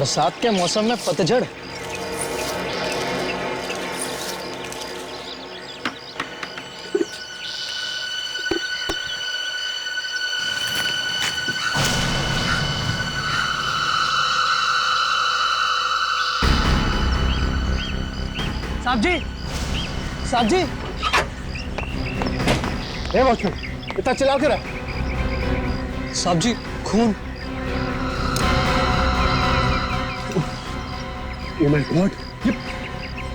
बरसात के मौसम में पतझड़। साहब जी, साहब जी, ए वॉचमैन, इतना चिल्ला के रहा। साहब जी, खून। Oh my God,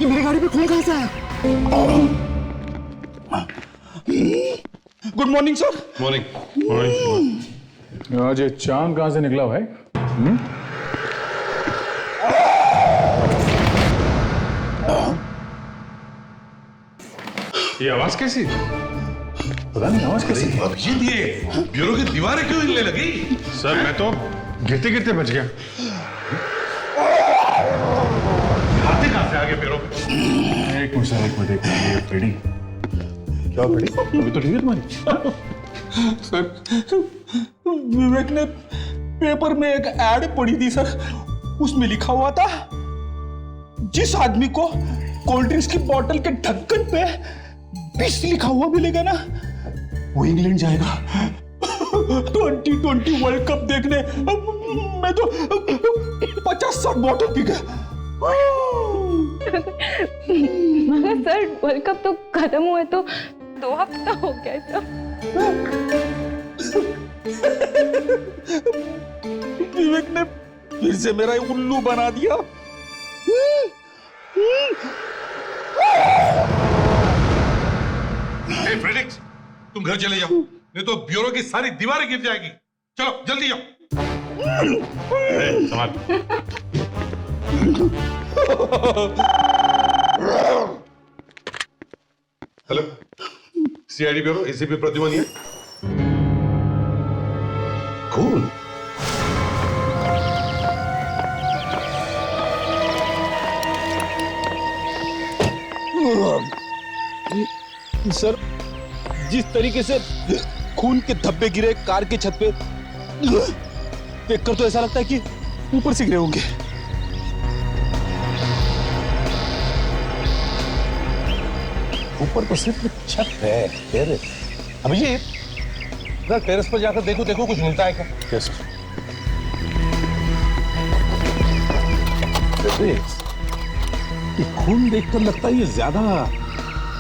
ये मेरी गाड़ी पे खून कहाँ से आया? Good morning sir. मॉर्निंग। आज ये चांद कहाँ से निकला भाई? ये आवाज कैसी? पता नहीं आवाज कैसी? अभिजीत, ये ब्यूरो की दीवारें क्यों हिलने लगी? सर मैं तो गिरते गिरते बच गया। हाथे कहाँ से आ गए ब्यूरो? एक मिनट सर, एक मिनट। ये पेड़ी क्या पड़ी? अभी तो ठीक है तुम्हारी? सर, विवेक ने पेपर में एक एड पढ़ी थी सर, उसमें लिखा हुआ था जिस आदमी को कोल्ड ड्रिंक्स की बोतल के ढक्कन पे 20 लिखा हुआ मिलेगा ना, वो इंग्लैंड जाएगा 2020 वर्ल्ड कप देखने। मैं तो 50-60 बोतल पी गया। मगर सर, वर्ल्ड कप तो खत्म हुए तो 2 हफ्ता हो गया था। विवेक ने फिर से मेरा उल्लू बना दिया। हे फ्रेडिक्स, तुम घर चले जाओ, नहीं तो ब्यूरो की सारी दीवारें गिर जाएगी। चलो जल्दी जाओ। संभाल। Hello, CID bureau, ACP Pradyuman है। खून? सर, जिस तरीके से खून के धब्बे गिरे कार की छत पे, देखकर तो ऐसा लगता है कि ऊपर से गिरे होंगे। ऊपर तो सिर्फ छत है, टेरेस। अभिजीत, इधर टेरेस पर जाकर देखो कुछ मिलता है क्या? यस। ये खून देखकर लगता है ये ज्यादा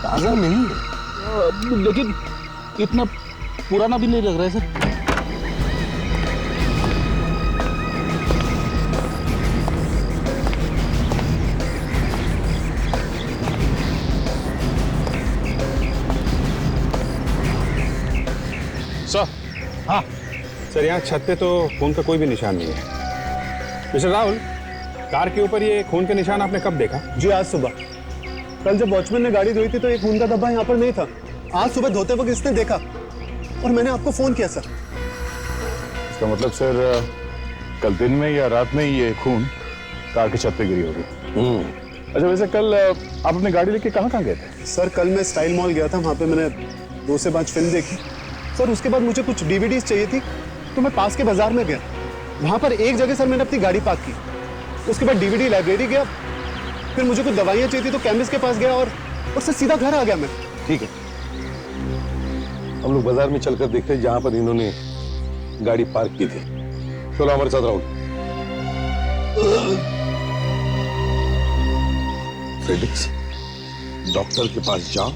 ताजा नहीं है, लेकिन इतना पुराना भी नहीं लग रहा है सर। सर, हाँ सर, यहाँ छत पे तो खून का कोई भी निशान नहीं है। मिस्टर राहुल, कार के ऊपर ये खून के निशान आपने कब देखा? जी आज सुबह। कल जब वॉचमैन ने गाड़ी धोई थी तो ये खून का धब्बा यहाँ पर नहीं था। आज सुबह धोते वक्त इसने देखा और मैंने आपको फोन किया सर। इसका मतलब सर, कल दिन में या रात में ये खून कार की छत पे गिरी होगी। अच्छा, वैसे कल आप अपनी गाड़ी लेके कहाँ गए थे? सर, कल मैं स्टाइल मॉल गया था, वहाँ पे मैंने 2 से 5 फिल्म देखी सर। उसके बाद मुझे कुछ डीवीडीज चाहिए थी तो मैं पास के बाजार में गया। वहाँ पर एक जगह सर मैंने अपनी गाड़ी पार्क की। उसके बाद डीवीडी लाइब्रेरी गया, फिर मुझे कुछ दवाइयाँ चाहिए थी तो केमिस्ट के पास गया और सर सीधा घर आ गया मैं। ठीक है, हम लोग बाजार में चलकर देखते हैं जहां पर इन्होंने गाड़ी पार्क की थी। चलो हमारे साथ राहुल। फ्रेडिक्स, डॉक्टर के पास जाओ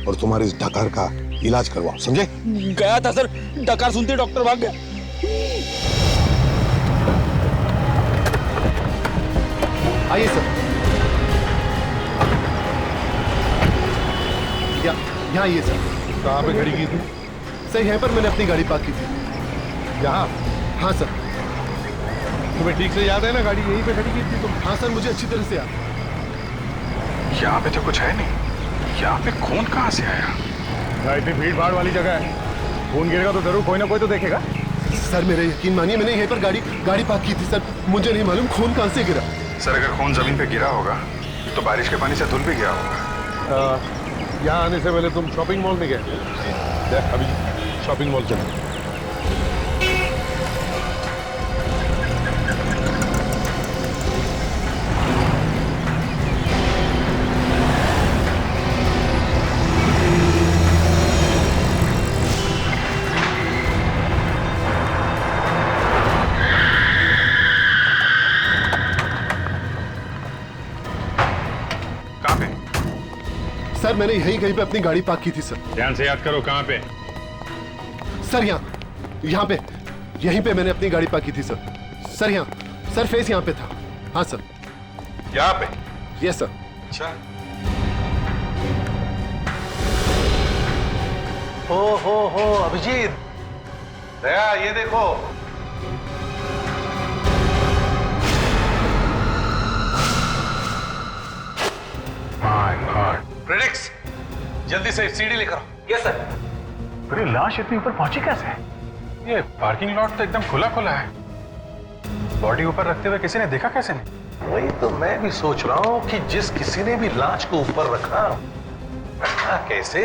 और तुम्हारे इस डकार का इलाज करवाओ, समझे? गया था सर, डकार सुनते डॉक्टर भाग गया। आइए सर। यहाँ आइए सर। कहाँ पे खड़ी की थी? सर, यहाँ पर मैंने अपनी गाड़ी पार्क की थी। यहाँ? हाँ सर। तुम्हें ठीक से याद है ना, गाड़ी यहीं पे खड़ी की थी तुम? हाँ सर, मुझे अच्छी तरह से याद है। यहाँ पे तो कुछ है नहीं। यहाँ पे खून कहाँ से आया? इतनी भीड़ भाड़ वाली जगह है, खून गिरेगा तो जरूर कोई ना कोई तो देखेगा। सर मेरा यकीन मानिए, मैंने यहीं पर गाड़ी पार्क की थी सर। मुझे नहीं मालूम खून कहाँ से गिरा। सर, अगर खून जमीन पे गिरा होगा तो बारिश के पानी से धुल भी गया होगा। यहाँ आने से पहले तुम शॉपिंग मॉल में गए? अभी शॉपिंग मॉल चलो। मैंने यही कहीं पे अपनी गाड़ी पार्क की थी सर। ध्यान से याद करो कहाँ पे। सर यहाँ पे यहीं पे मैंने अपनी गाड़ी पार्क की थी सर। सर यहाँ सर फेस यहाँ पे था। हाँ सर। यहाँ पे? Yes sir. अच्छा। हो अभिजीत, दया ये देखो। My God. प्रेडिक्स, जल्दी से सीढ़ी लेकर आओ। Yes sir. पर ये लाश इतनी ऊपर पहुंची कैसे? ये पार्किंग लॉट तो एकदम खुला खुला है। बॉडी ऊपर रखते हुए किसी ने देखा कैसे नहीं? वही तो मैं भी सोच रहा हूँ कि जिस किसी ने भी लाश को ऊपर रखा कैसे?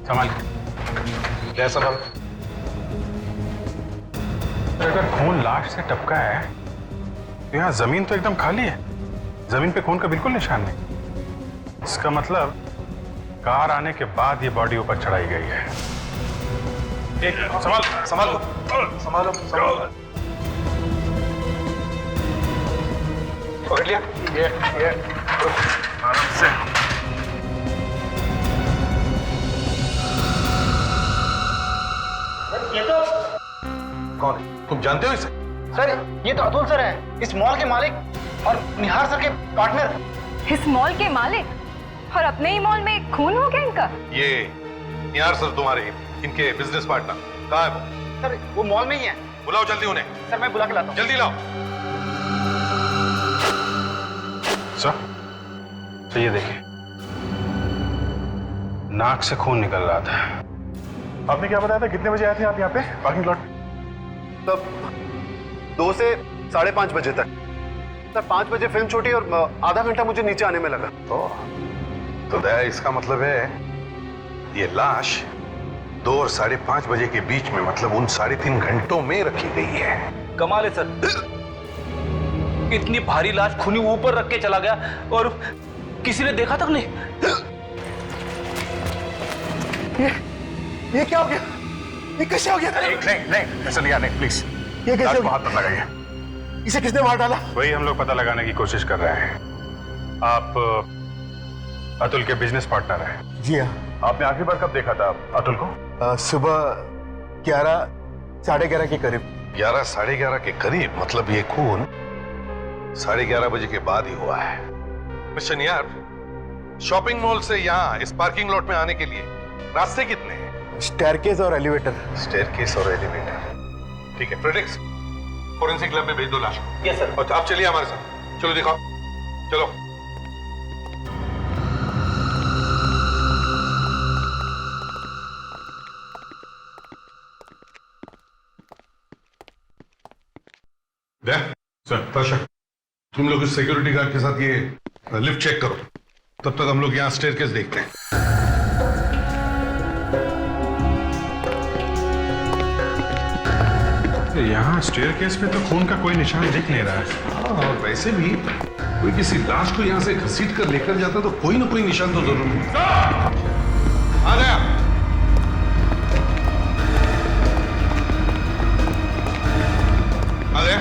संभाल, जय संभाल। अगर खून लाश से टपका है तो यहाँ जमीन तो एकदम खाली है। जमीन पे खून का बिल्कुल निशान नहीं। इसका मतलब कार आने के बाद ये बॉडी ऊपर चढ़ाई गई है। एक संभालो। पकड़ लिया। ये आराम से। ये तो कौन है? तुम जानते हो इसे? सर, ये तो अतुल सर है, इस मॉल के मालिक और निहार सर के पार्टनर। इस मॉल के मालिक और अपने ही मॉल में खून हो गया इनका? ये निहार सर तुम्हारे इनके बिजनेस पार्टनर। कहाँ है वो? सर वो मॉल में ही है। बुलाओ जल्दी उन्हें। सर मैं बुला के लाता हूँ। जल्दी लाओ। सर, तो ये देखिए, नाक से खून निकल रहा था। आपने क्या बताया था, कितने बजे आए थे आप यहाँ पे पार्किंग लॉट? तब 2 से 5:30 बजे तक। सर 5 बजे फिल्म छूटी और आधा घंटा मुझे नीचे आने में लगा। तो दया, इसका मतलब है ये लाश 2 और 5:30 बजे के बीच में, मतलब उन 3.5 घंटों में रखी गई है। कमाल है सर, इतनी भारी लाश खूनी ऊपर रख के चला गया और किसी ने देखा तक नहीं। ये क्या हो गया? ये कैसे हो गया? नहीं, ऐसा नहीं, प्लीज। ये कैसे हो गया? हाथ मत लगाइए। इसे किसने मार डाला? वही हम लोग पता लगाने की कोशिश कर रहे हैं। आप अतुल के बिजनेस पार्टनर हैं। जी हाँ। आपने आखिरी बार कब देखा था अतुल को? सुबह 11, 11:30 के करीब। 11, 11:30 के करीब, मतलब ये खून 11:30 बजे के बाद ही हुआ है। मिस्टर निहार, शॉपिंग मॉल से यहाँ इस पार्किंग लॉट में आने के लिए रास्ते कितने हैं? स्टेयरकेस और एलिवेटर। स्टेयरकेस और एलिवेटर। ठीक है, प्रेडिक्स, फोरेंसिक लैब में भेज दो लाश को। Yes sir. और आप चलिए हमारे साथ। चलो दिखाओ, चलो। सर, प्रशा, तुम लोग इस सिक्योरिटी गार्ड के साथ ये लिफ्ट चेक करो। तब तक हम लोग यहाँ स्टेयरकेस देखते हैं। यहाँ स्टेयरकेस पे तो खून का कोई निशान दिख नहीं रहा है। और वैसे भी कोई किसी लाश को यहाँ से घसीट कर लेकर जाता तो कोई ना कोई निशान तो जरूर मिलता। आ गया। आ गया।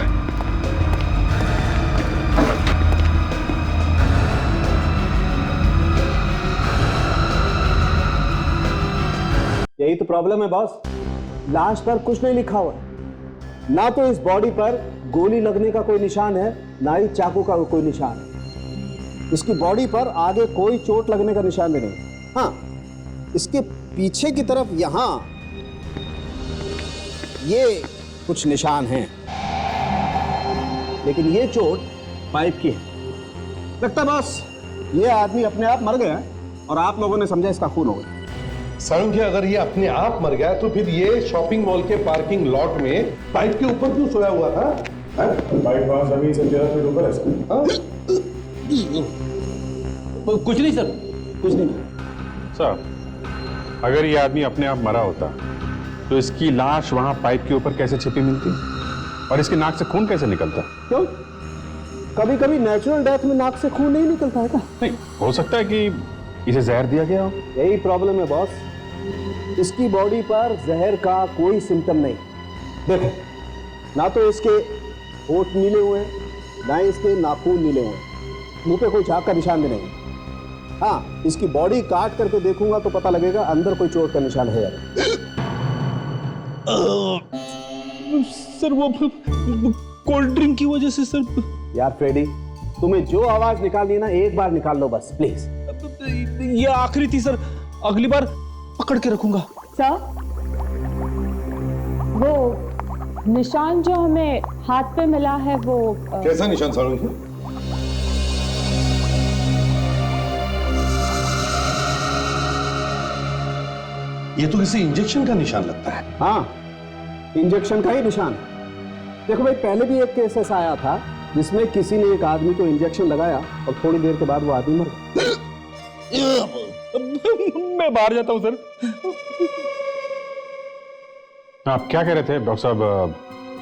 यही तो प्रॉब्लम है बॉस, लाश पर कुछ नहीं लिखा हुआ है। ना तो इस बॉडी पर गोली लगने का कोई निशान है, ना ही चाकू का कोई निशान है। इसकी बॉडी पर आगे कोई चोट लगने का निशान भी नहीं। हाँ, इसके पीछे की तरफ यहां ये कुछ निशान हैं, लेकिन ये चोट पाइप की है। लगता बॉस ये आदमी अपने आप मर गया और आप लोगों ने समझा इसका खून हो गया। संख्या, अगर ये अपने आप मर गया तो फिर ये शॉपिंग मॉल के पार्किंग लॉट में पाइप के ऊपर क्यों सोया हुआ था? पाइप वहां जमीन से 13 फीट ऊपर है। कुछ नहीं सर, कुछ नहीं। सर, अगर ये आदमी अपने आप मरा होता तो इसकी लाश वहां पाइप के ऊपर कैसे छिपी मिलती और इसकी नाक से खून कैसे निकलता? क्यों? कभी कभी नेचुरल डेथ में नाक से खून नहीं निकलता है क्या? नहीं, हो सकता है कि इसे जहर दिया गया हो। यही प्रॉब्लम है बॉस, इसकी बॉडी पर जहर का कोई सिम्टम नहीं। देखो, ना तो इसके होठ नीले हुए हैं, ना इसके नाखून नीले हुए हैं। मुंह पे कोई झाग का निशान भी नहीं। हाँ, इसकी बॉडी काट करके देखूंगा तो पता लगेगा अंदर कोई चोट का निशान है या नहीं। सर वो कोल्ड ड्रिंक की वजह से सर। यार फ्रेडी, तुम्हें जो आवाज निकालनी है ना, एक बार निकाल लो बस प्लीज। ये आखिरी थी सर, अगली बार पकड़ के रखूंगा। सर, वो निशान जो हमें हाथ पे मिला है वो कैसा निशान सारुण? ये तो किसी इंजेक्शन का निशान लगता है। हाँ, इंजेक्शन का ही निशान। देखो भाई, पहले भी एक केस ऐसा आया था जिसमें किसी ने एक आदमी को इंजेक्शन लगाया और थोड़ी देर के बाद वो आदमी मर गया। मैं बाहर जाता हूं सर। आप क्या कह रहे थे डॉक्टर साहब?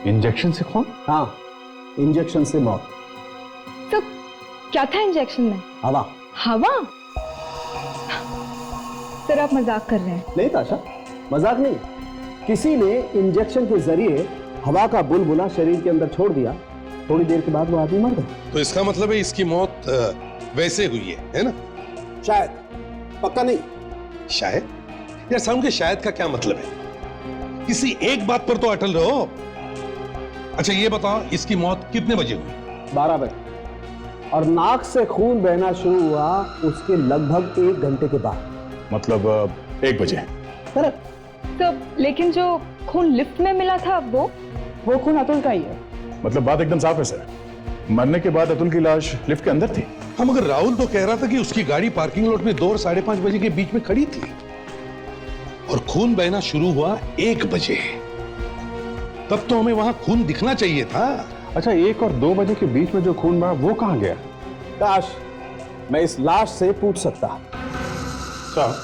इंजेक्शन से खून? हाँ, इंजेक्शन से मौत। तो क्या था इंजेक्शन में? हवा। हवा? सर आप मजाक कर रहे हैं। नहीं ताशा, मजाक नहीं। किसी ने इंजेक्शन के जरिए हवा का बुलबुला शरीर के अंदर छोड़ दिया, थोड़ी देर के बाद वो आदमी मर गया। तो इसका मतलब है इसकी मौत वैसे हुई है ना? शायद, पक्का नहीं। शायद? यार सारुण के शायद का क्या मतलब है? किसी एक बात पर तो अटल रहो। अच्छा ये बताओ, इसकी मौत कितने बजे हुई? 12 बजे। और नाक से खून बहना शुरू हुआ उसके लगभग 1 घंटे के बाद। मतलब 1 बजे। करेक्ट। तो लेकिन जो खून लिफ्ट में मिला था वो खून अतुल का ही है। मतलब बात एकदम साफ है सर, मरने के बाद अतुल की लाश लिफ्ट के अंदर थी। हम मगर राहुल तो कह रहा था कि उसकी गाड़ी पार्किंग लॉट में 2 और 5:30 बजे के बीच में खड़ी थी और खून बहना शुरू हुआ 1 बजे। तब तो हमें वहां खून दिखना चाहिए था। अच्छा, 1 और 2 बजे के बीच में जो खून बहा वो कहाँ गया? काश मैं इस लाश से पूछ सकता। साहब,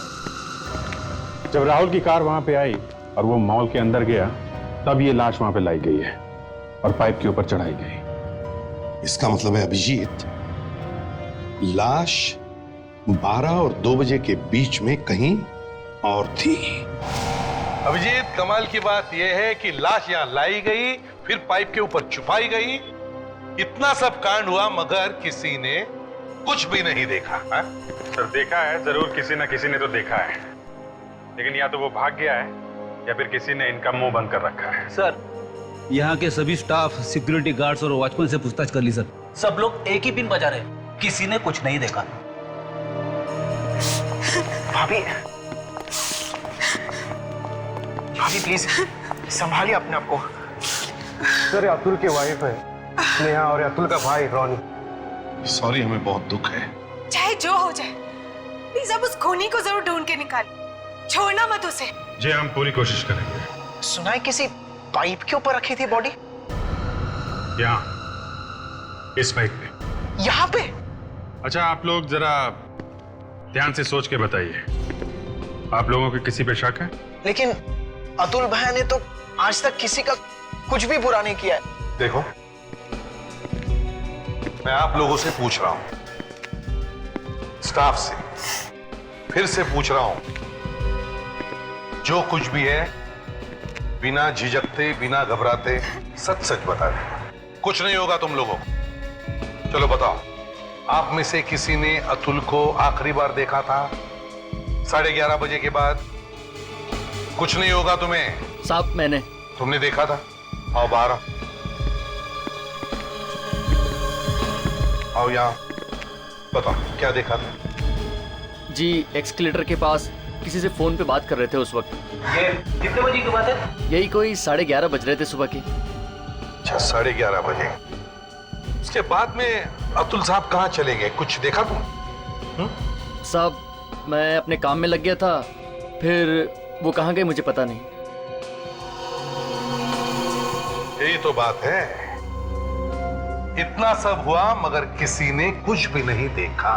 जब राहुल की कार वहां पे आई और वो मॉल के अंदर गया, तब ये लाश वहां पे लाई गई है और पाइप के ऊपर चढ़ाई गई। इसका मतलब है अभिजीत, लाश 12 और 2 बजे के बीच में कहीं और थी। अभिजीत, कमाल की बात यह है कि लाश यहां लाई गई, फिर पाइप के ऊपर छुपाई गई। इतना सब कांड हुआ मगर किसी ने कुछ भी नहीं देखा। हा? सर देखा है जरूर, किसी न किसी ने तो देखा है, लेकिन या तो वो भाग गया है या फिर किसी ने इनका मुंह बंद कर रखा है। सर, यहाँ के सभी स्टाफ, सिक्योरिटी गार्ड्स और वॉचमैन से पूछताछ कर ली सर। सब लोग एक ही पिन बजा रहे, किसी ने कुछ नहीं देखा। भाभी, भाभी प्लीज संभालिए अपने आप को। सर अतुल की वाइफ है स्नेहा और अतुल का भाई रॉनी। सॉरी, हमें बहुत दुख है। चाहे जो हो जाए, प्लीज अब उस खूनी को जरूर ढूंढ के निकाल, छोड़ना मत उसे। जी हम पूरी कोशिश करेंगे। सुना है किसी पाइप के ऊपर रखी थी बॉडी? यहाँ इस पाइप पे। यहाँ पे? अच्छा, आप लोग जरा ध्यान से सोच के बताइए, आप लोगों के किसी पे शक है? लेकिन अतुल भैया ने तो आज तक किसी का कुछ भी बुरा नहीं किया है। देखो, मैं आप लोगों से पूछ रहा हूं, स्टाफ से फिर से पूछ रहा हूं, जो कुछ भी है बिना झिझकते, बिना घबराते सच सच बता दे। कुछ नहीं होगा तुम लोगों को। चलो बताओ, आप में से किसी ने अतुल को आखिरी बार देखा था 11:30 बजे के बाद? कुछ नहीं होगा तुम्हें। साहब मैंने। तुमने देखा था? आओ बाहर आओ, यहां बताओ क्या देखा था? जी, एक्सकलेटर के पास किसी से फोन पे बात कर रहे थे उस वक्त। ये कितने बजे की बात है? यही कोई 11:30 बज रहे थे सुबह के। अच्छा, 11:30 बजे। उसके बाद में अतुल साहब कहाँ चले गए, कुछ देखा तुम? साहब, मैं अपने काम में लग गया था, फिर वो कहाँ गए मुझे पता नहीं। यही तो बात है, इतना सब हुआ मगर किसी ने कुछ भी नहीं देखा।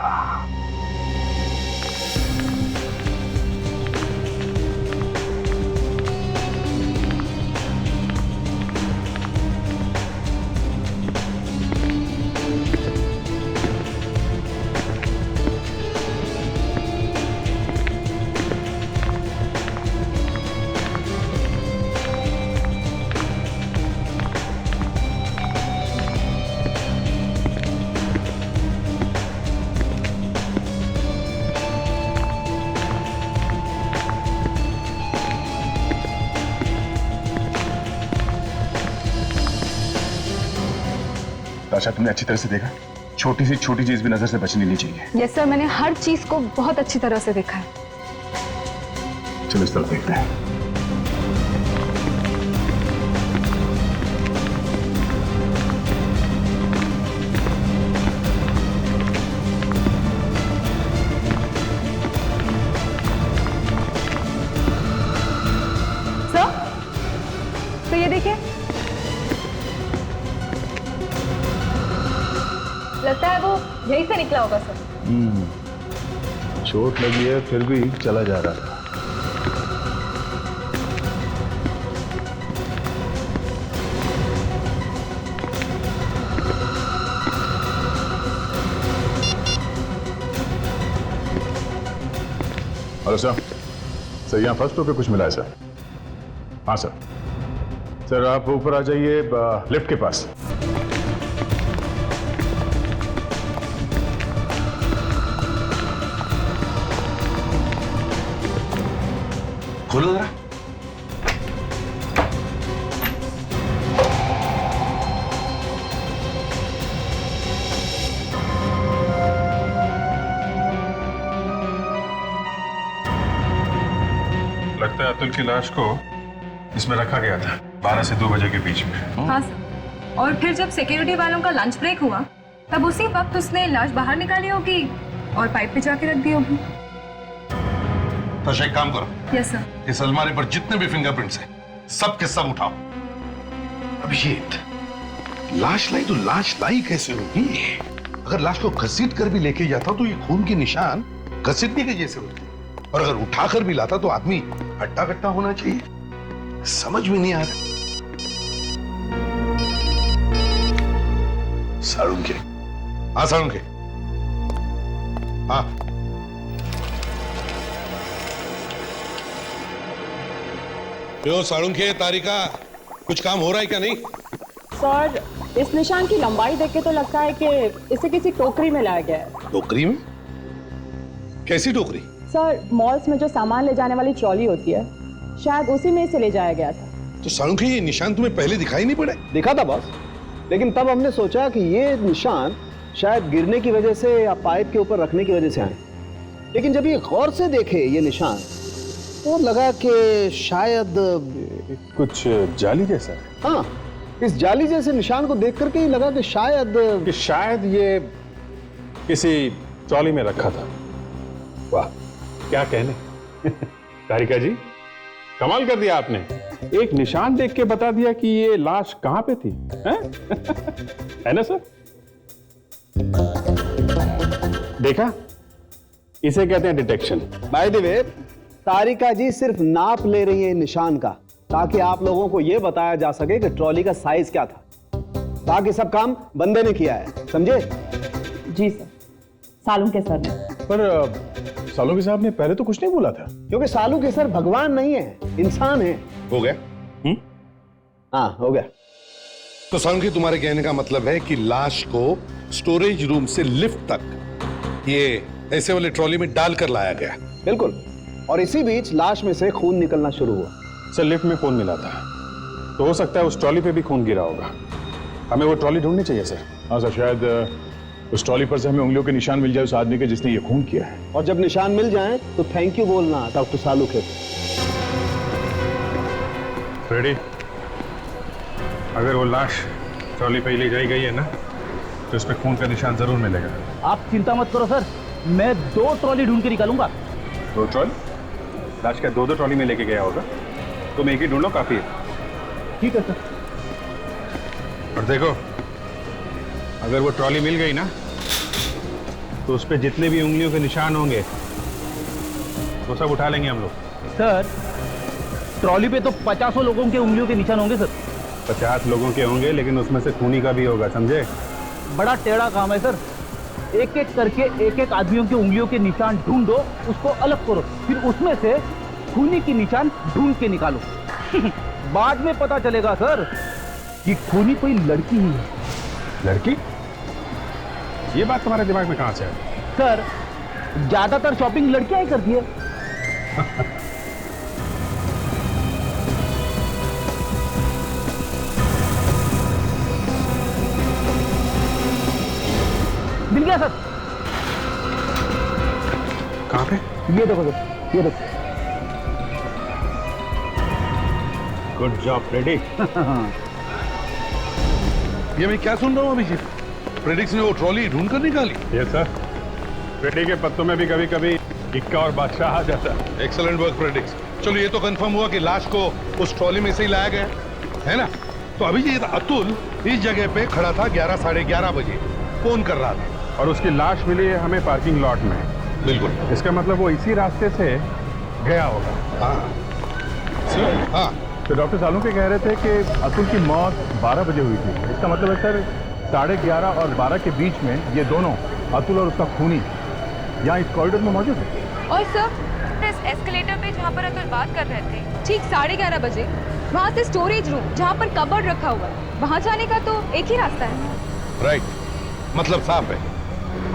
ताशा, तुमने अच्छी तरह से देखा? छोटी सी छोटी चीज भी नजर से बचनी नहीं चाहिए। यस सर, मैंने हर चीज को बहुत अच्छी तरह से देखा है। चलो इस तरफ देखते हैं। सर, तो ये देखिए, लगता है वो यहीं से निकला होगा सर। चोट लगी है फिर भी चला जा रहा था। हेलो सर, सर यहाँ फर्स्ट फ्लोर पे कुछ मिला है सर? हाँ सर। सर आप ऊपर आ जाइए लिफ्ट के पास। खोलो जरा। लगता है अतुल की लाश को इसमें रखा गया था 12 से 2 बजे के बीच में। हाँ सर, और फिर जब सिक्योरिटी वालों का लंच ब्रेक हुआ तब उसी वक्त उसने लाश बाहर निकाली होगी और पाइप पे जाके रख दी होगी। तो एक काम करो, यस सर। इस अलमारी पर जितने भी फिंगरप्रिंट्स हैं सब के सब उठाओ। अभिषेक, लाश लाई तो लाश लाई कैसे होगी? अगर लाश को घसीट कर भी लेके जाता तो ये खून के निशान घसीटने के जैसे होते, और अगर उठाकर भी लाता तो आदमी हट्टा कट्टा होना चाहिए। समझ में नहीं आ रहा। साळुंखे, हाँ साळुंखे, हाँ क्यों साळुंखे, तारिका, कुछ काम हो रहा है क्या? नहीं सर, इस निशान की लंबाई देख के तो लगता है कि इसे किसी टोकरी में लाया गया है। टोकरी में? कैसी टोकरी? सर, मॉल्स में जो सामान ले जाने वाली ट्रॉली होती है, शायद उसी में इसे ले जाया गया था। तो साळुंखे, ये निशान तुम्हें पहले दिखाई नहीं पड़े? दिखा था बॉस, लेकिन तब हमने सोचा कि ये निशान शायद गिरने की वजह से या पाइप के ऊपर रखने की वजह से आए। लेकिन जब ये गौर से देखे ये निशान तो लगा कि शायद कुछ जाली जैसा। हाँ, इस जाली जैसे निशान को देख करके ही लगा कि शायद ये किसी ट्रॉली में रखा था। वाह, क्या कहने। तारिका जी, कमाल कर दिया आपने। एक निशान देख के बता दिया कि ये लाश कहां पे थी, हैं? है ना सर? देखा, इसे कहते हैं डिटेक्शन। बाय द वे, तारिका जी सिर्फ नाप ले रही है निशान का, ताकि आप लोगों को यह बताया जा सके कि ट्रॉली का साइज क्या था। बाकी सब काम बंदे ने किया है, समझे? जी सर, साळुंखे सर ने। पर साळुंखे साहब ने पहले तो कुछ नहीं बोला था। क्योंकि साळुंखे सर भगवान नहीं है, इंसान है। हो गया? हाँ, हो गया। तो साळुंखे, तुम्हारे कहने का मतलब है कि लाश को स्टोरेज रूम से लिफ्ट तक ये ऐसे वाले ट्रॉली में डालकर लाया गया? बिल्कुल, और इसी बीच लाश में से खून निकलना शुरू हुआ। सर, लिफ्ट में खून मिला था, तो हो सकता है उस ट्रॉली पे भी खून गिरा होगा। हमें वो ट्रॉली ढूंढनी चाहिए सर। हाँ सर, शायद उस ट्रॉली पर से हमें उंगलियों के निशान मिल जाए उस आदमी के जिसने ये खून किया है। और जब निशान मिल जाए तो थैंक यू बोलना डॉक्टर साळुंखे। रेडी? अगर वो लाश ट्रॉली पे ले जाई गई है ना, तो इस पे खून का निशान जरूर मिलेगा। आप चिंता मत करो सर, मैं 2 ट्रॉली ढूंढ के निकालूंगा। 2 ट्रॉली? लाश का 2 ट्रॉली में लेके गया होगा, तुम एक ही ढूंढ लो, काफी है। ठीक है सर। और देखो, अगर वो ट्रॉली मिल गई ना, तो उस पे जितने भी उंगलियों के निशान होंगे वो सब उठा लेंगे हम लोग। सर, ट्रॉली पे तो 50 लोगों के उंगलियों के निशान होंगे सर। 50 लोगों के होंगे, लेकिन उसमें से खूनी का भी होगा, समझे? बड़ा टेढ़ा काम है सर। एक एक करके एक आदमियों की उंगलियों के निशान ढूंढो, उसको अलग करो, फिर उसमें से खूनी की निशान ढूंढ के निकालो। बाद में पता चलेगा सर कि खूनी कोई लड़की ही है। लड़की? ये बात तुम्हारे दिमाग में कहां से आई? सर, ज्यादातर शॉपिंग लड़कियां ही करती है। मिल गया सर। कहाँ पे? ये देखो सर, ये देखो। गुड जॉब प्रेडिक। ये मैं क्या सुन रहा हूँ अभिजीत? प्रेडिक्स ने वो ट्रॉली ढूंढ कर निकाली? यस सर, प्रेडिक के पत्तों में भी कभी कभी इक्का और बादशाह आ जाता है। Excellent work predicts. चलो ये तो कंफर्म हुआ कि लाश को उस ट्रॉली में से ही लाया गया है ना? तो अभिजीत, अतुल इस जगह पे खड़ा था 11 साढ़े 11 बजे, फोन कर रहा था और उसकी लाश मिली है हमें पार्किंग लॉट में। बिल्कुल। इसका मतलब वो इसी रास्ते से गया होगा। हाँ हाँ। तो डॉक्टर सालुंके कह रहे थे कि अतुल की मौत 12 बजे हुई थी। इसका मतलब है सर 11:30 और 12 के बीच में ये दोनों, अतुल और उसका खूनी, यहाँ इस कॉरिडोर में मौजूद है। और सर इस एस्केलेटर पे जहाँ पर अतुल बात कर रहे थे, ठीक 11:30 बजे वहाँ से स्टोरेज रूम जहाँ पर कबर्ड रखा हुआ है, वहाँ जाने का तो एक ही रास्ता है। राइट, मतलब साफ है,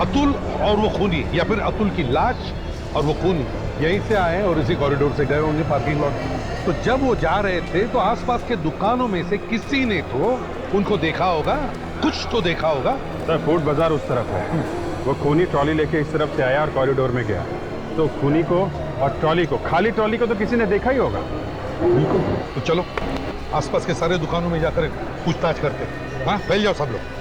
अतुल और वो खूनी, या फिर अतुल की लाश और वो खूनी यहीं से आए और इसी कॉरिडोर से गए होंगे पार्किंग लॉट। तो जब वो जा रहे थे तो आसपास के दुकानों में से किसी ने तो उनको देखा होगा, कुछ तो देखा होगा। सर फूड बाजार उस तरफ है, वो खूनी ट्रॉली लेके इस तरफ से आया और कॉरिडोर में गया। तो खूनी को और ट्रॉली को, खाली ट्रॉली को तो किसी ने देखा ही होगा। बिल्कुल। तो चलो आसपास के सारे दुकानों में जाकर पूछताछ करते हैं। हाँ, फैल जाओ सब लोग।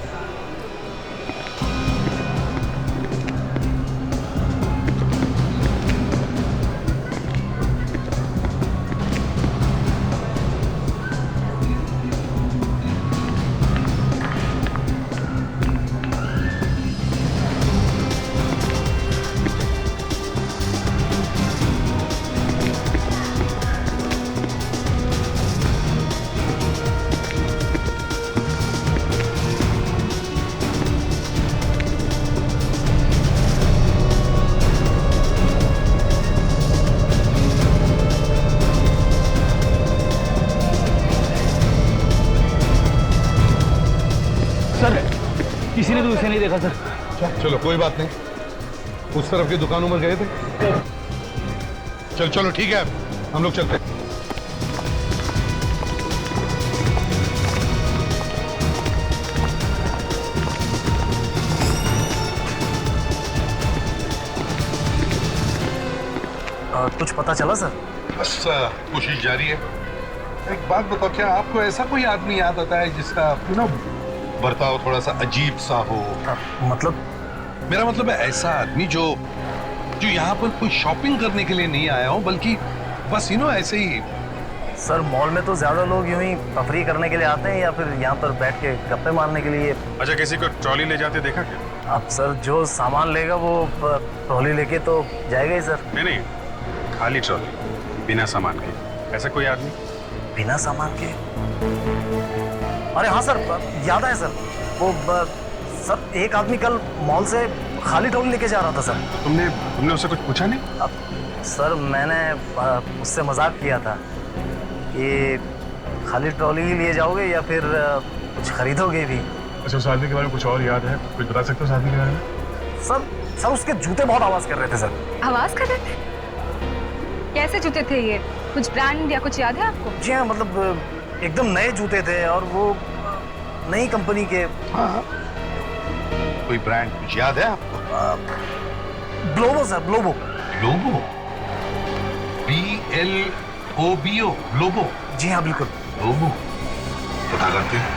किसी ने भी उसे नहीं देखा सर। चलो कोई बात नहीं, उस तरफ की दुकानों में गए थे। चलो चलो ठीक है, हम लोग चलते हैं। कुछ पता चला सर? बस कोशिश जारी है। एक बात बताओ, क्या आपको ऐसा कोई आदमी याद आता है जिसका बर्ताव थोड़ा सा अजीब सा हो? मतलब? मेरा मतलब है ऐसा आदमी जो यहाँ पर कोई शॉपिंग करने के लिए नहीं आया हो, बल्कि बस ऐसे ही। सर मॉल में तो ज्यादा लोग यूं ही तफरी करने के लिए आते हैं या फिर यहाँ पर बैठ के गप्पे मारने के लिए। अच्छा, किसी को ट्रॉली ले जाते देखा क्या? अब सर जो सामान लेगा वो ट्रॉली लेके तो जाएगा ही सर। नहीं, खाली ट्रॉली बिना सामान के, ऐसा कोई आदमी? बिना सामान के? अरे हाँ सर, याद है सर, वो सर एक आदमी कल मॉल से खाली ट्रॉली लेके जा रहा था सर। तुमने उससे कुछ पूछा नहीं? अब सर मैंने उससे मजाक किया था कि खाली ट्रॉली ही लिए जाओगे या फिर कुछ खरीदोगे भी। अच्छा, उस आदमी के बारे में कुछ और याद है? कुछ बता सकते हो उस आदमी के बारे में? सर उसके जूते बहुत आवाज कर रहे थे सर। आवाज कर रहे थे? कैसे जूते थे ये? कुछ ब्रांड या कुछ याद है आपको? जी हाँ, मतलब एकदम नए जूते थे और वो नई कंपनी के। हाँ, कोई ब्रांड कुछ याद है आपको? Globo sir, Globo. Globo? BLOBO, Globo? जी हाँ बिल्कुल, ग्लोबो। पता करते हैं।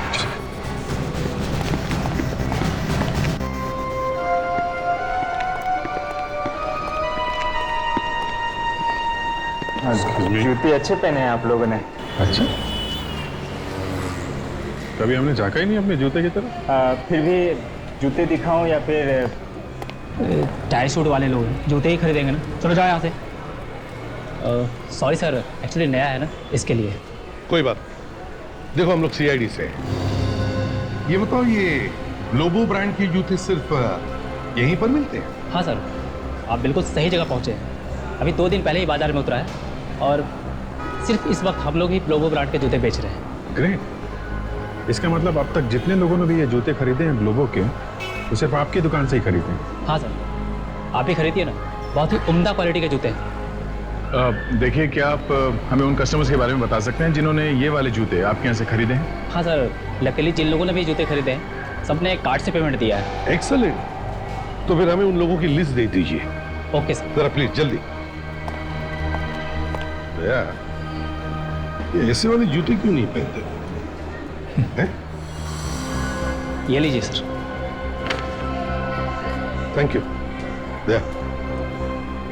जूते अच्छे पहने हैं आप लोगों ने। अच्छा, कभी हमने झांका ही नहीं अपने जूते की तरफ। फिर भी जूते दिखाऊं या फिर टायर सूट वाले लोग जूते ही खरीदेंगे ना। चलो जाओ यहाँ से। सॉरी सर, एक्चुअली नया है ना, इसके लिए। कोई बात नहीं। देखो हम लोग CID से। ये बताओ, ये ग्लोबो ब्रांड के जूते सिर्फ यहीं पर मिलते हैं? हाँ सर, आप बिल्कुल सही जगह पहुँचे हैं। अभी 2 दिन पहले ही बाजार में उतरा है और सिर्फ इस वक्त हम लोग ही ग्लोबो ब्रांड के जूते बेच रहे हैं। ग्रेट। इसका मतलब अब तक जितने लोगों ने भी ये जूते खरीदे हैं ग्लोबो के, तो सिर्फ आपकी दुकान से ही खरीदे हैं? हाँ सर, आप ही खरीदिए ना, बहुत ही उम्दा क्वालिटी के जूते हैं। देखिए, क्या आप हमें उन कस्टमर्स के बारे में बता सकते हैं जिन्होंने ये वाले जूते आपके यहाँ से खरीदे हैं? हाँ सर, लकीली जिन लोगों ने भी जूते खरीदे हैं सबने कार्ड से पेमेंट दिया है। एक्सेलेंट। तो फिर हमें उन लोगों की लिस्ट दे दीजिए। Okay sir. जरा प्लीज जल्दी। दया, ये ऐसे वाले जूते क्यों नहीं पहनते? हैं? ये लीजिए सर। Thank you. दया,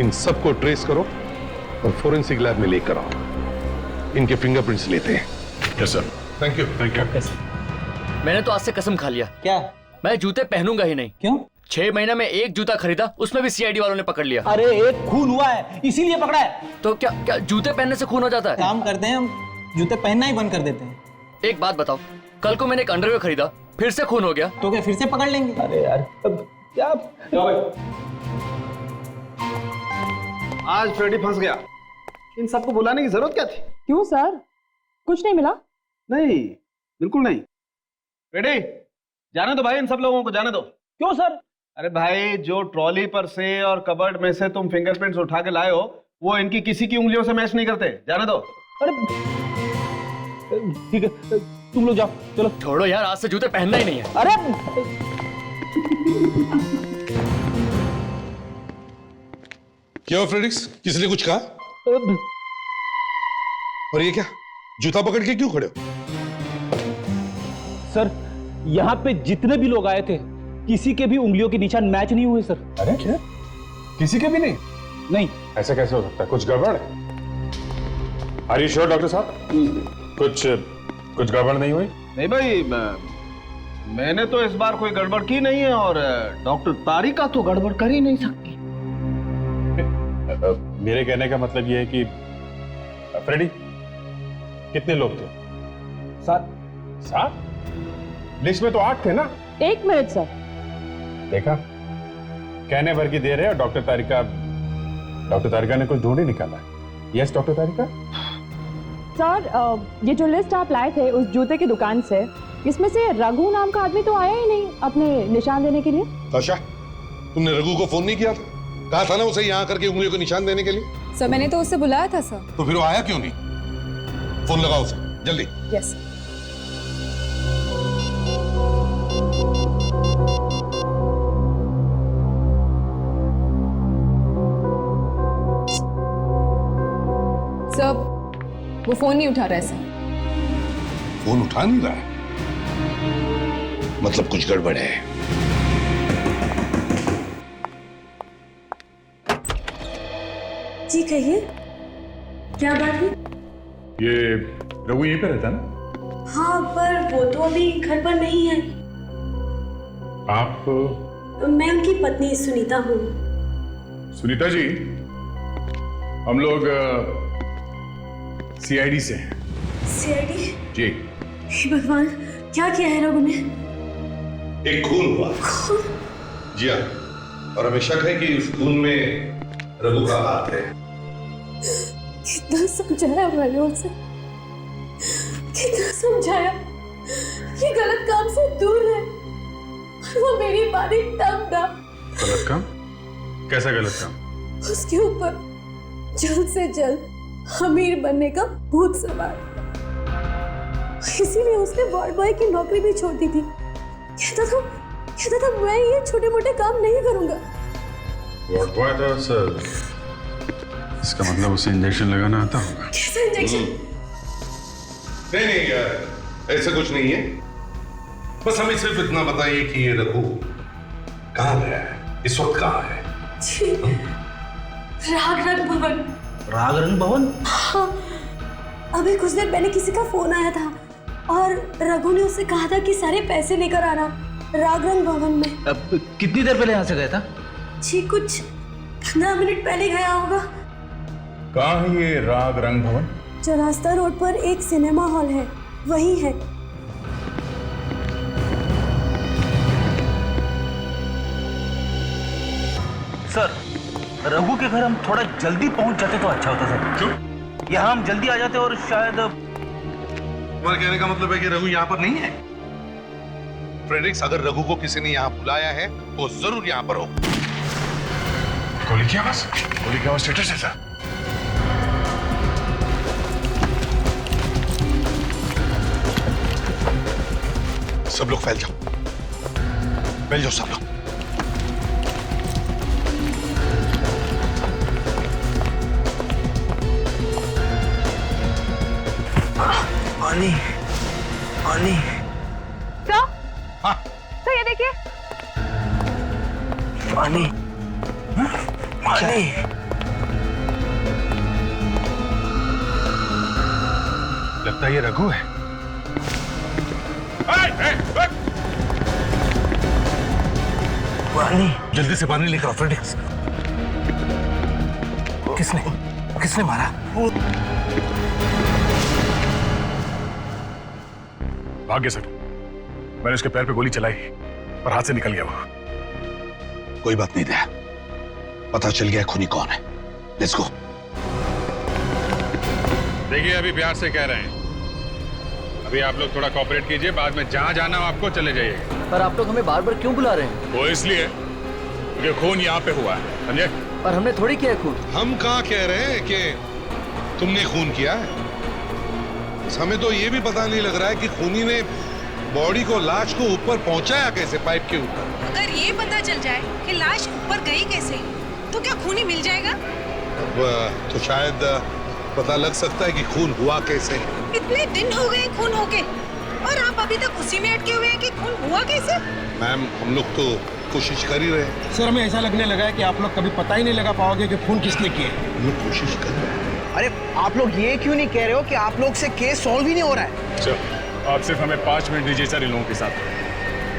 इन सबको ट्रेस करो और फोरेंसिक लैब में लेकर आओ। इनके फिंगरप्रिंट्स लेते हैं। Yes sir. Thank you. Thank you. मैंने तो आज से कसम खा लिया, क्या? मैं जूते पहनूंगा ही नहीं। क्यों? 6 महीने में एक जूता खरीदा, उसमें भी सीआईडी वालों ने पकड़ लिया। अरे एक खून हुआ है इसीलिए पकड़ा है। तो क्या क्या जूते पहनने से खून हो जाता है? काम करते हैं हम, जूते पहनना ही बंद कर देते हैं। एक बात बताओ, कल को मैंने एक अंडरवेयर खरीदा, फिर से खून हो गया तो क्या फिर से पकड़ लेंगे? अरे यार अब क्या? आज फ्रेडी फंस गया। इन सबको बुलाने की जरूरत क्या थी? क्यों सर, कुछ नहीं मिला? नहीं, बिल्कुल नहीं। फ्रेडी, जाने दो भाई, इन सब लोगों को जाने दो। क्यों सर? अरे भाई, जो ट्रॉली पर से और कबर्ड में से तुम फिंगरप्रिंट्स उठा के लाए हो, वो इनकी किसी की उंगलियों से मैच नहीं करते। जाने दो। अरे ठीक है, तुम लोग जाओ। चलो छोड़ो यार, आज से जूते पहनना ही नहीं है। अरे क्या हुआ फ्रेडिक्स? किसी ने कुछ कहा? और ये क्या, जूता पकड़ के क्यों खड़े हो? सर, यहाँ पे जितने भी लोग आए थे, किसी के भी उंगलियों के निशान मैच नहीं हुए सर। अरे क्या? किसी के भी नहीं? नहीं। ऐसा कैसे हो सकता है? कुछ गड़बड़ है? आर यू श्योर डॉक्टर साहब? कुछ गड़बड़ नहीं हुई? नहीं भाई, मैंने तो इस बार कोई गड़बड़ की नहीं है, और डॉक्टर तारिका तो गड़बड़ कर ही नहीं सकती। मेरे कहने का मतलब ये है कि फ्रेडी, कितने लोग थे? 7? लिस्ट में तो 8 थे ना? 1 मिनट सर। देखा, कहने भर की देर है और डॉक्टर तारिका ने कुछ ढूंढ ही निकाला है। यस डॉक्टर तारिका? सर, ये जो लिस्ट आप लाए थे उस जूते की दुकान से, इसमें से रघु नाम का आदमी तो आया ही नहीं अपने निशान देने के लिए। ताशा, तुमने रघु को फोन नहीं किया था? कहा था ना उसे यहाँ करके उंगलियों को निशान देने के लिए। सर मैंने तो उससे बुलाया था सर। तो फिर वो आया क्यों नहीं? फोन लगाओ उसे जल्दी। यस। सर, वो फोन नहीं उठा रहा है सर। फोन उठा नहीं रहा है? मतलब कुछ गड़बड़ है। जी कहिए, क्या बात है? ये रघु यहीं पे रहता है ना? हाँ, पर वो तो अभी घर पर नहीं है। आप? मैं उनकी पत्नी सुनीता हूँ। सुनीता जी, हम लोग सीआईडी से हैं। सीआईडी? जी। हे भगवान, क्या किया है रघु ने? एक खून हुआ। जी हाँ, और हमें शक है कि उस खून में रघु का हाथ है। कितना समझाया मैंने उसे, कितना समझाया कि गलत काम से दूर रहे, और वो मेरी बारी तब ना। गलत काम? कैसा गलत काम? उसके ऊपर जल्द से जल्द अमीर बनने का भूत सवार, इसीलिए उसने वार्ड बॉय की नौकरी भी छोड़ दी थी। कहता था मैं ये छोटे मोटे काम नहीं करूंगा। वार्ड बॉय था सर? इसका मतलब उसे इंजेक्शन लगाना आता होगा। कैसा इंजेक्शन? नहीं यार, ऐसा कुछ नहीं है। बस हमें सिर्फ इतना बताइए कि ये रघु कहाँ गया है, इस वक्त कहाँ है? जी, रागरंग भवन। रागरंग भवन? हाँ, अभी कुछ देर पहले किसी का फोन आया था और रघु ने उससे कहा था कि सारे पैसे लेकर आना रागरंग भवन में। अब कितनी देर पहले यहाँ से गया था? जी, कुछ 15 मिनट पहले गया होगा। कहाँ है ये राग रंग भवन? चौरास्ता रोड पर एक सिनेमा हॉल है, वही है। सर, रघु के घर हम थोड़ा जल्दी पहुंच जाते तो अच्छा होता सर। क्यों? यहाँ हम जल्दी आ जाते और शायद। तुम्हारे कहने का मतलब है कि रघु यहाँ पर नहीं है? फ्रेडरिक्स, अगर रघु को किसी ने यहाँ बुलाया है तो जरूर यहाँ पर हो। गोली की आवाज? गोली की आवाज स्टेटस है सर। सब लोग फैल जाओ सब लोग। पानी पानी। सर हाँ सर ये देखिए। पानी पानी। लगता है ये रघु है। पानी जल्दी से पानी लेकर आओ फ्रेडिक्स। किसने किसने मारा? भाग्य सर, मैंने उसके पैर पे गोली चलाई पर हाथ से निकल गया वो। कोई बात नहीं दया, पता चल गया खूनी कौन है। Let's go. देखिए अभी प्यार से कह रहे हैं, अभी आप लोग थोड़ा कोऑपरेट कीजिए, बाद में जहां जाना हो आपको चले जाइएगा। पर आप लोग हमें बार बार क्यों बुला रहे हैं? वो इसलिए क्योंकि खून यहाँ पे हुआ है, समझे? पर हमने थोड़ी किया खून। हम कहाँ कह रहे हैं कि तुमने खून किया है। हमें तो ये भी पता नहीं लग रहा है कि खूनी ने बॉडी को, लाश को ऊपर पहुंचाया कैसे, पाइप के ऊपर। अगर ये पता चल जाए कि लाश ऊपर गई कैसे, तो क्या खूनी मिल जाएगा? अब तो शायद पता लग सकता है कि खून हुआ कैसे। इतने दिन हो गए खून होके और आप अभी तक उसी में अटके हुए हैं कि खून हुआ कैसे? मैम हम लोग तो कोशिश कर ही रहे हैं। सर हमें ऐसा लगने लगा है कि आप लोग कभी पता ही नहीं लगा पाओगे कि खून किसने किए। हम लोग कोशिश कर रहे हैं। अरे आप लोग ये क्यों नहीं कह रहे हो कि आप लोग से केस सॉल्व ही नहीं हो रहा है? चलो आप सिर्फ हमें 5 मिनट दीजिए सर इन लोगों के साथ।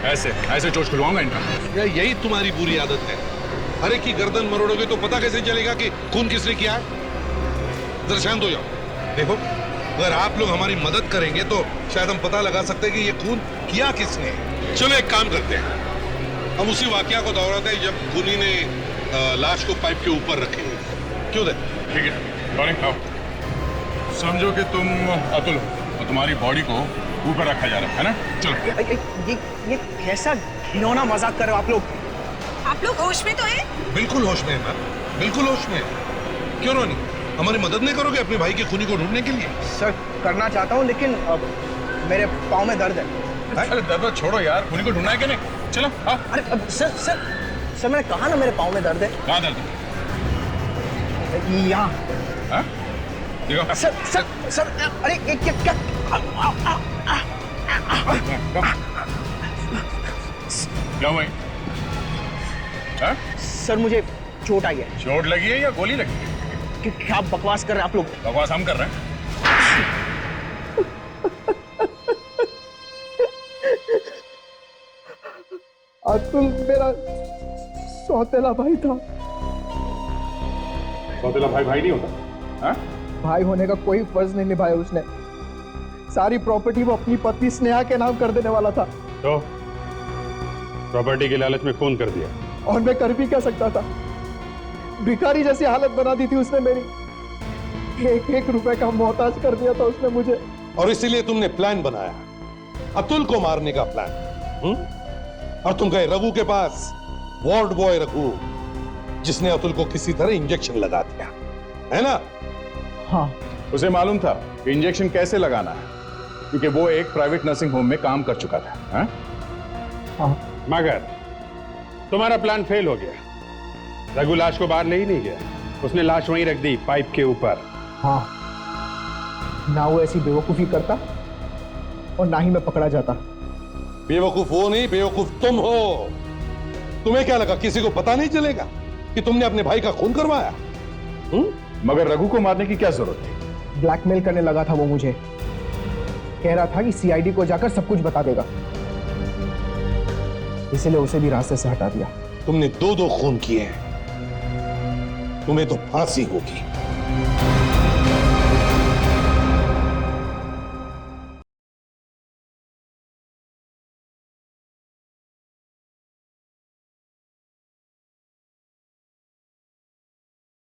ऐसे ऐसे चोट खुलवाऊंगा इनका। यही तुम्हारी बुरी आदत है। हर एक की गर्दन मरोड़ोगे तो पता कैसे चलेगा कि खून किसने किया है? जरा शांत हो जाओ। देखो अगर आप लोग हमारी मदद करेंगे तो शायद हम पता लगा सकते हैं कि ये खून किया किसने। चलो एक काम करते हैं, हम उसी वाकया को दोहराते हैं जब खूनी ने लाश को पाइप के ऊपर रखी। क्यों दे? ठीक है डॉर्लिंग, आओ। समझो कि तुम अतुल हो और तुम्हारी बॉडी को ऊपर रखा जा रहा है ना? चलो। ये कैसा घिनौना मजाक कर रहे हो आप लोग? आप लोग होश में तो हैं? बिल्कुल होश में है मैम, बिल्कुल होश में। क्यों रोनी, हमारी मदद नहीं करोगे अपने भाई के खूनी को ढूंढने के लिए? सर करना चाहता हूँ लेकिन मेरे पाँव में दर्द है। अरे दर्द छोड़ो यार, खूनी को ढूंढना है कि नहीं? चलो आओ। अरे सर मैंने कहा ना मेरे पाँव में दर्द है। कहाँ दर्द है? यहाँ। हाँ? देखो। सर अरे क्या क्या हुआ? हाँ? सर मुझे चोट आई है। चोट लगी है या गोली लगी है? क्या आप बकवास कर रहे हैं आप लोग? बकवास हम कर रहे हैं। अतुल मेरा सौतेला भाई था। सौतेला भाई भाई नहीं होता। हाँ? भाई होने का कोई फर्ज नहीं निभाया उसने। सारी प्रॉपर्टी वो अपनी पत्नी स्नेहा के नाम कर देने वाला था। तो प्रॉपर्टी के लालच में खून कर दिया। और मैं कर भी क्या सकता था? भिखारी जैसी हालत बना दी थी उसने मेरी। 1-1 रुपए का मोहताज कर दिया था उसने मुझे। और इसीलिए तुमने प्लान बनाया, अतुल को मारने का प्लान। और तुम गए रघु के पास, वार्ड बॉय रघु, जिसने अतुल को किसी तरह इंजेक्शन लगा दिया, है ना? हाँ, उसे मालूम था कि इंजेक्शन कैसे लगाना है, क्योंकि वो एक प्राइवेट नर्सिंग होम में काम कर चुका था। हाँ? हाँ। मगर तुम्हारा प्लान फेल हो गया। रघु लाश को बाहर ले ही नहीं गया, उसने लाश वहीं रख दी पाइप के ऊपर। हाँ, ना वो ऐसी बेवकूफी करता और ना ही मैं पकड़ा जाता। बेवकूफ वो नहीं, बेवकूफ तुम हो। तुम्हें क्या लगा किसी को पता नहीं चलेगा कि तुमने अपने भाई का खून करवाया? मगर रघु को मारने की क्या जरूरत थी? ब्लैकमेल करने लगा था वो मुझे। कह रहा था कि सीआईडी को जाकर सब कुछ बता देगा, इसलिए उसे भी रास्ते से हटा दिया। तुमने 2-2 खून किए हैं, तुम्हें तो फांसी होगी।